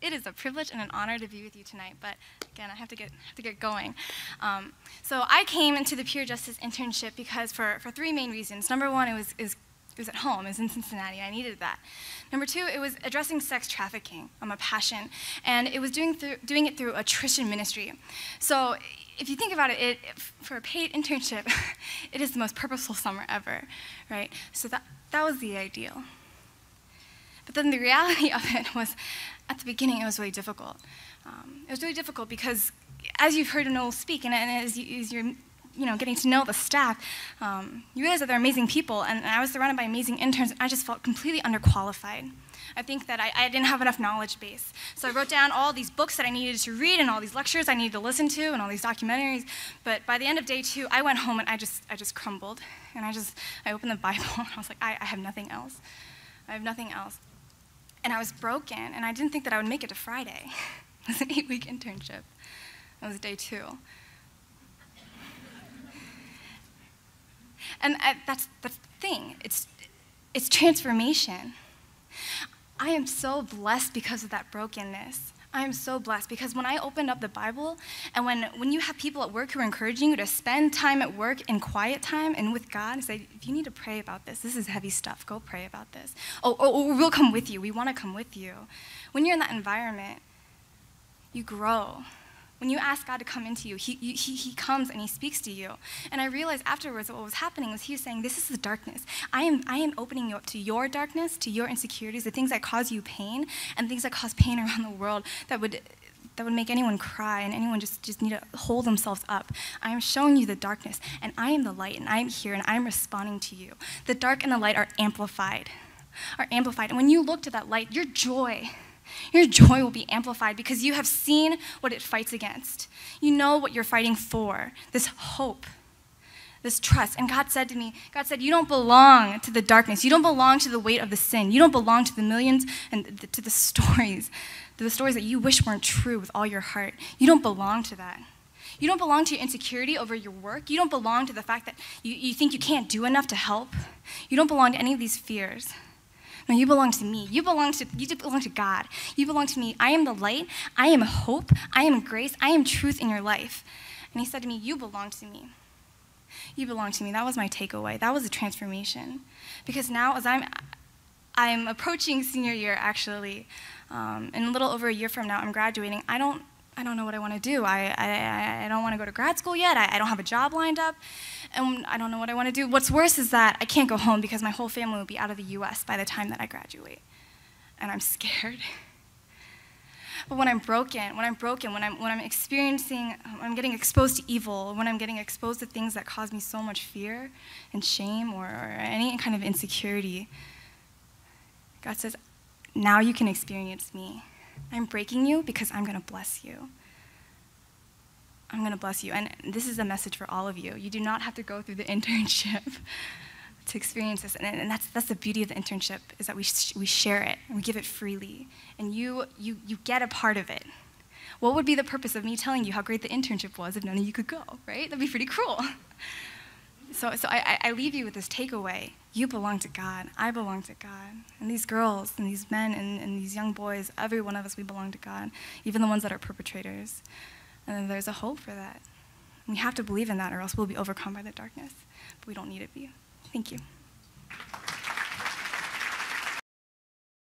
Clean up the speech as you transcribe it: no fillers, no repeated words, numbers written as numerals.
It is a privilege and an honor to be with you tonight, but again, I have to get going. So I came into the Pure Justice internship because for three main reasons. Number one, it was at home. It was in Cincinnati. I needed that. Number two, it was addressing sex trafficking. I'm a passion, and it was doing it through a Christian ministry. So if you think about it, for a paid internship, it is the most purposeful summer ever, right? So that was the ideal. But then the reality of it was, at the beginning, it was really difficult. It was really difficult because, as you've heard Noel speak, and as you're getting to know the staff, you realize that they're amazing people, and I was surrounded by amazing interns, and I just felt completely underqualified. I think that I didn't have enough knowledge base. So I wrote down all these books that I needed to read and all these lectures I needed to listen to and all these documentaries, but by the end of day 2, I went home and I just crumbled, and I opened the Bible, and I was like, I have nothing else. I have nothing else. And I was broken, and I didn't think that I would make it to Friday. It was an 8-week internship. That was day 2. And that's the thing. It's transformation. I am so blessed because of that brokenness. I am so blessed because when I opened up the Bible, and when you have people at work who are encouraging you to spend time at work in quiet time and with God, and say, if you need to pray about this is heavy stuff, go pray about this. Oh, we'll come with you. We want to come with you. When you're in that environment, you grow. When you ask God to come into you, he comes and he speaks to you. And I realized afterwards that what was happening was he was saying, this is the darkness. I am opening you up to your darkness, to your insecurities, the things that cause you pain, and things that cause pain around the world that would make anyone cry and anyone just need to hold themselves up. I am showing you the darkness, and I am the light, and I am here, and I am responding to you. The dark and the light are amplified. And when you look to that light, your joy will be amplified because you have seen what it fights against. You know what you're fighting for, this hope, this trust. And God said to me, you don't belong to the darkness. You don't belong to the weight of the sin. You don't belong to the millions and to the stories that you wish weren't true with all your heart. You don't belong to that. You don't belong to your insecurity over your work. You don't belong to the fact that you think you can't do enough to help. You don't belong to any of these fears. No, you belong to me. You belong to God. You belong to me. I am the light. I am hope. I am grace. I am truth in your life. And he said to me, you belong to me. You belong to me. That was my takeaway. That was a transformation. Because now, as I'm approaching senior year, actually, and a little over a year from now, I'm graduating. I don't know what I want to do. I don't want to go to grad school yet. I don't have a job lined up, and I don't know what I want to do. What's worse is that I can't go home because my whole family will be out of the U.S. by the time that I graduate, and I'm scared. But when I'm broken, when I'm experiencing, I'm getting exposed to evil, when I'm getting exposed to things that cause me so much fear and shame or any kind of insecurity, God says, now you can experience me. I'm breaking you because I'm going to bless you. I'm going to bless you. And this is a message for all of you. You do not have to go through the internship to experience this. And that's the beauty of the internship, is that we share it and we give it freely. And you get a part of it. What would be the purpose of me telling you how great the internship was if none of you could go, right? That'd be pretty cruel. So I leave you with this takeaway. You belong to God. I belong to God. And these girls and these men and these young boys, every one of us, we belong to God, even the ones that are perpetrators. And there's a hope for that. We have to believe in that, or else we'll be overcome by the darkness. But we don't need to be. Thank you.